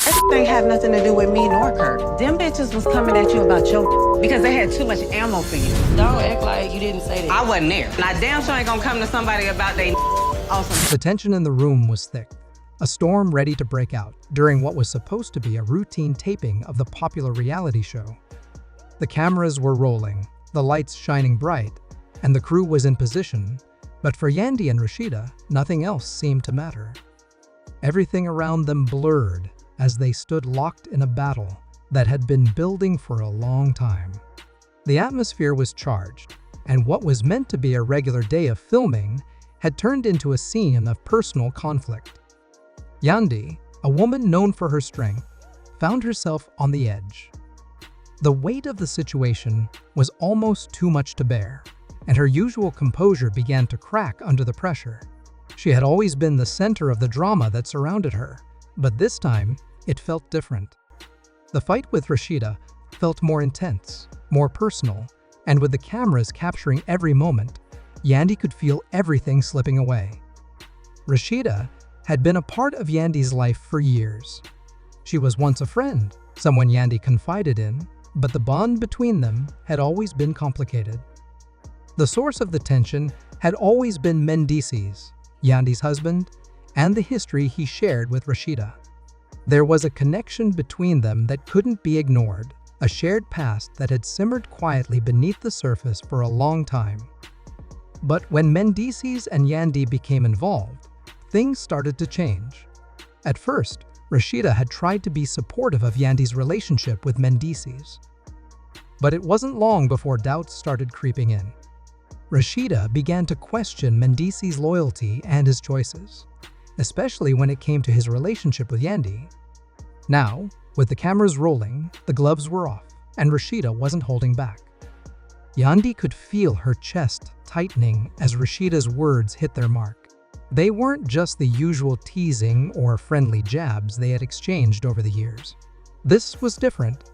That ain't have nothing to do with me nor Kirk. Them bitches was coming at you about your because they had too much ammo for you. Don't act like you didn't say that. I wasn't there. And I damn sure ain't gonna come to somebody about they awesome. The tension in the room was thick, a storm ready to break out during what was supposed to be a routine taping of the popular reality show. The cameras were rolling, the lights shining bright, and the crew was in position, but for Yandy and Rasheeda, nothing else seemed to matter. Everything around them blurred as they stood locked in a battle that had been building for a long time. The atmosphere was charged, and what was meant to be a regular day of filming had turned into a scene of personal conflict. Yandy, a woman known for her strength, found herself on the edge. The weight of the situation was almost too much to bear, and her usual composure began to crack under the pressure. She had always been the center of the drama that surrounded her, but this time, it felt different. The fight with Rasheeda felt more intense, more personal, and with the cameras capturing every moment, Yandy could feel everything slipping away. Rasheeda had been a part of Yandy's life for years. She was once a friend, someone Yandy confided in, but the bond between them had always been complicated. The source of the tension had always been Mendices, Yandy's husband, and the history he shared with Rasheeda. There was a connection between them that couldn't be ignored, a shared past that had simmered quietly beneath the surface for a long time. But when Mendices and Yandy became involved, things started to change. At first, Rasheeda had tried to be supportive of Yandy's relationship with Mendices. But it wasn't long before doubts started creeping in. Rasheeda began to question Mendices' loyalty and his choices, especially when it came to his relationship with Yandy. Now, with the cameras rolling, the gloves were off, and Rasheeda wasn't holding back. Yandy could feel her chest tightening as Rasheeda's words hit their mark. They weren't just the usual teasing or friendly jabs they had exchanged over the years. This was different.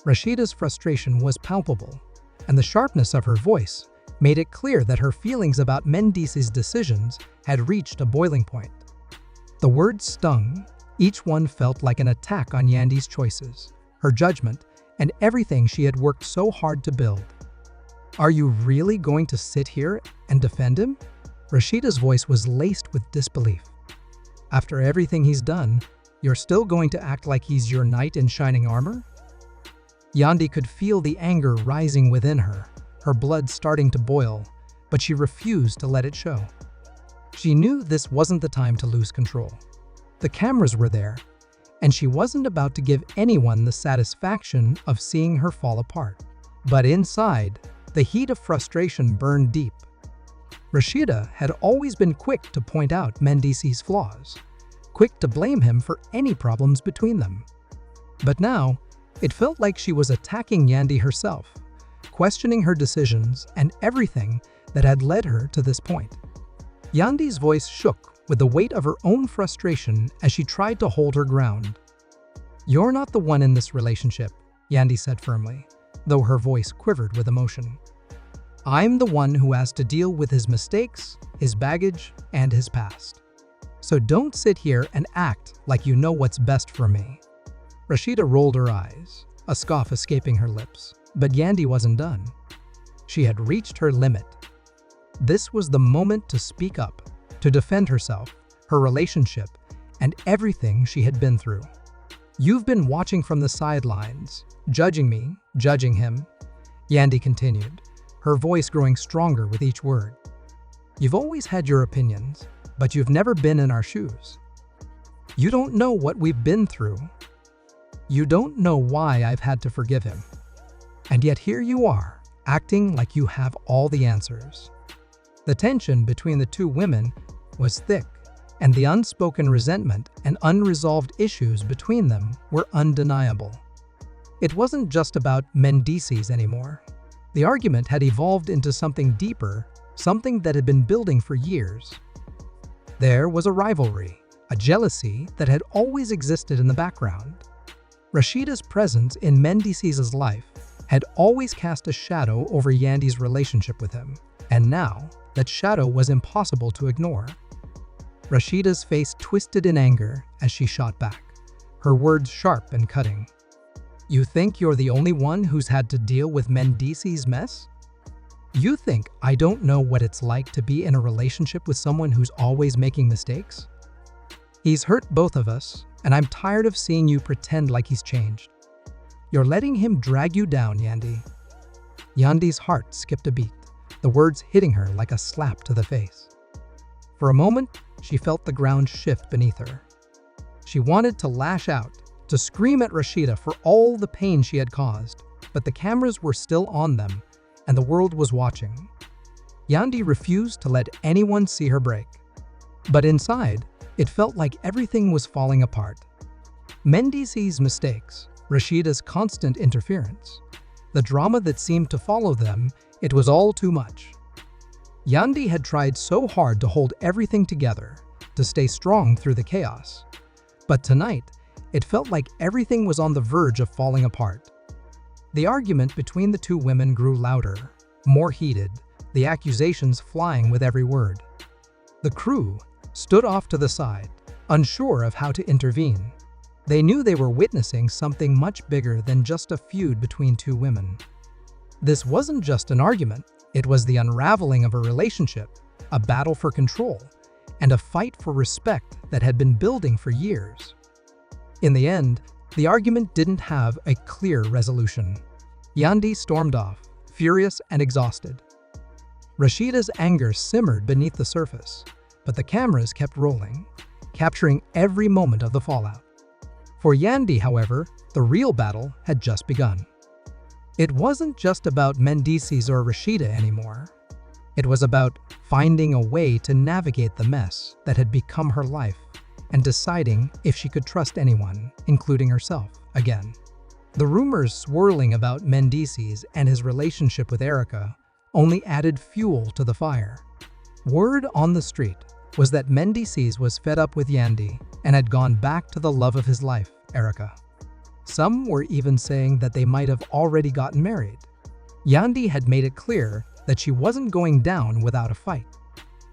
Rasheeda's frustration was palpable, and the sharpness of her voice made it clear that her feelings about Mendices' decisions had reached a boiling point. The words stung. Each one felt like an attack on Yandy's choices, her judgment, and everything she had worked so hard to build. "Are you really going to sit here and defend him?" Rasheeda's voice was laced with disbelief. "After everything he's done, you're still going to act like he's your knight in shining armor?" Yandy could feel the anger rising within her, her blood starting to boil, but she refused to let it show. She knew this wasn't the time to lose control. The cameras were there, and she wasn't about to give anyone the satisfaction of seeing her fall apart. But inside, the heat of frustration burned deep. Rasheeda had always been quick to point out Mendices' flaws, quick to blame him for any problems between them. But now, it felt like she was attacking Yandy herself, questioning her decisions and everything that had led her to this point. Yandy's voice shook with the weight of her own frustration as she tried to hold her ground. "You're not the one in this relationship," Yandy said firmly, though her voice quivered with emotion. "I'm the one who has to deal with his mistakes, his baggage, and his past. So don't sit here and act like you know what's best for me." Rasheeda rolled her eyes, a scoff escaping her lips, but Yandy wasn't done. She had reached her limit. This was the moment to speak up, to defend herself, her relationship, and everything she had been through. "You've been watching from the sidelines, judging me, judging him," Yandy continued, her voice growing stronger with each word. "You've always had your opinions, but you've never been in our shoes. You don't know what we've been through. You don't know why I've had to forgive him. And yet here you are, acting like you have all the answers." The tension between the two women was thick, and the unspoken resentment and unresolved issues between them were undeniable. It wasn't just about Mendices anymore. The argument had evolved into something deeper, something that had been building for years. There was a rivalry, a jealousy that had always existed in the background. Rasheeda's presence in Mendices' life had always cast a shadow over Yandy's relationship with him, and now that shadow was impossible to ignore. Rasheeda's face twisted in anger as she shot back, her words sharp and cutting. You think you're the only one who's had to deal with Mendici's mess? You think I don't know what it's like to be in a relationship with someone who's always making mistakes? He's hurt both of us, and I'm tired of seeing you pretend like he's changed. You're letting him drag you down, Yandy. Yandy's heart skipped a beat, the words hitting her like a slap to the face. For a moment, she felt the ground shift beneath her. She wanted to lash out, to scream at Rasheeda for all the pain she had caused, but the cameras were still on them, and the world was watching. Yandy refused to let anyone see her break. But inside, it felt like everything was falling apart. Mendici's mistakes, Rasheeda's constant interference, the drama that seemed to follow them, it was all too much. Yandy had tried so hard to hold everything together, to stay strong through the chaos. But tonight, it felt like everything was on the verge of falling apart. The argument between the two women grew louder, more heated, the accusations flying with every word. The crew stood off to the side, unsure of how to intervene. They knew they were witnessing something much bigger than just a feud between two women. This wasn't just an argument, it was the unraveling of a relationship, a battle for control, and a fight for respect that had been building for years. In the end, the argument didn't have a clear resolution. Yandy stormed off, furious and exhausted. Rasheeda's anger simmered beneath the surface, but the cameras kept rolling, capturing every moment of the fallout. For Yandy, however, the real battle had just begun. It wasn't just about Mendici's or Rasheeda anymore. It was about finding a way to navigate the mess that had become her life and deciding if she could trust anyone, including herself, again. The rumors swirling about Mendici's and his relationship with Erica only added fuel to the fire. Word on the street was that Mendici's was fed up with Yandy and had gone back to the love of his life, Erica. Some were even saying that they might have already gotten married. Yandy had made it clear that she wasn't going down without a fight.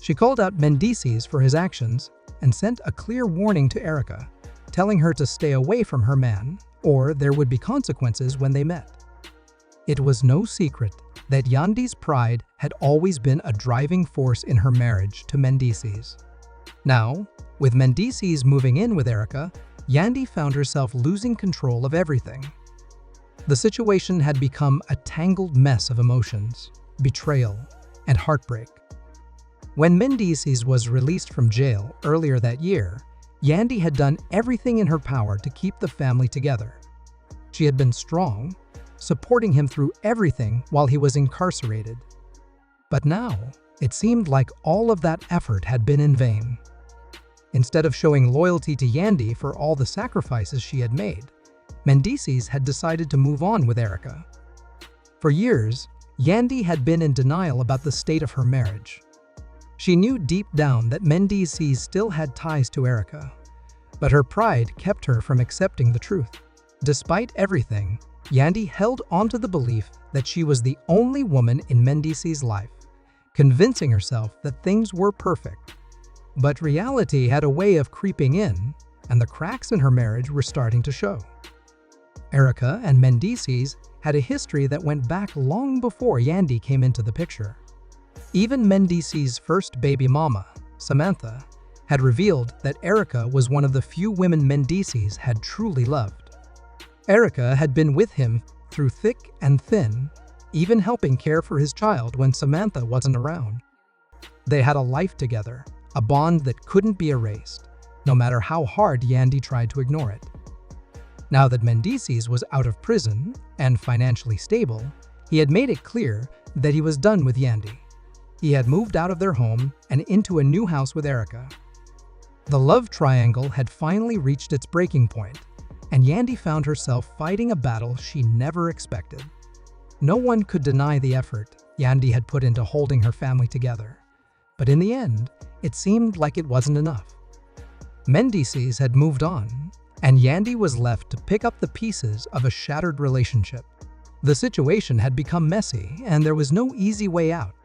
She called out Mendici's for his actions and sent a clear warning to Erica, telling her to stay away from her man, or there would be consequences when they met. It was no secret that Yandy's pride had always been a driving force in her marriage to Mendici's. Now, with Mendici's moving in with Erica, Yandy found herself losing control of everything. The situation had become a tangled mess of emotions, betrayal, and heartbreak. When Mendici's was released from jail earlier that year, Yandy had done everything in her power to keep the family together. She had been strong, supporting him through everything while he was incarcerated. But now, it seemed like all of that effort had been in vain. Instead of showing loyalty to Yandy for all the sacrifices she had made, Mendici's had decided to move on with Erica. For years, Yandy had been in denial about the state of her marriage. She knew deep down that Mendici's still had ties to Erica, but her pride kept her from accepting the truth. Despite everything, Yandy held onto the belief that she was the only woman in Mendici's life, convincing herself that things were perfect. But reality had a way of creeping in, and the cracks in her marriage were starting to show. Erica and Mendici's had a history that went back long before Yandy came into the picture. Even Mendici's first baby mama, Samantha, had revealed that Erica was one of the few women Mendici's had truly loved. Erica had been with him through thick and thin, even helping care for his child when Samantha wasn't around. They had a life together, a bond that couldn't be erased, no matter how hard Yandy tried to ignore it. Now that Mendici's was out of prison and financially stable, he had made it clear that he was done with Yandy. He had moved out of their home and into a new house with Erica. The love triangle had finally reached its breaking point, and Yandy found herself fighting a battle she never expected. No one could deny the effort Yandy had put into holding her family together, but in the end, it seemed like it wasn't enough. Mendici's had moved on, and Yandy was left to pick up the pieces of a shattered relationship. The situation had become messy, and there was no easy way out.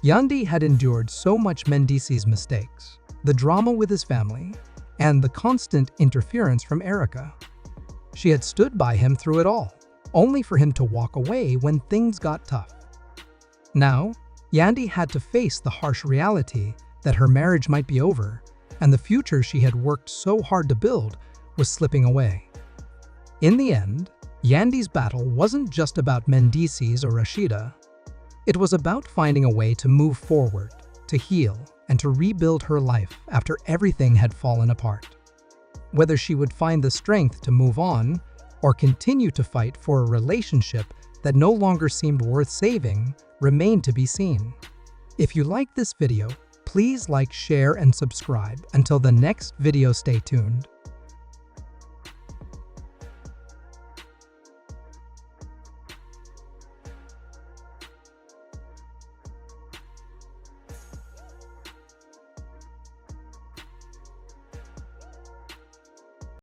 Yandy had endured so much Mendici's mistakes, the drama with his family, and the constant interference from Erica. She had stood by him through it all, only for him to walk away when things got tough. Now, Yandy had to face the harsh reality that her marriage might be over, and the future she had worked so hard to build was slipping away. In the end, Yandy's battle wasn't just about Mendices or Rasheeda. It was about finding a way to move forward, to heal, and to rebuild her life after everything had fallen apart. Whether she would find the strength to move on or continue to fight for a relationship that no longer seemed worth saving remained to be seen. If you liked this video, please like, share, and subscribe. Until the next video, stay tuned.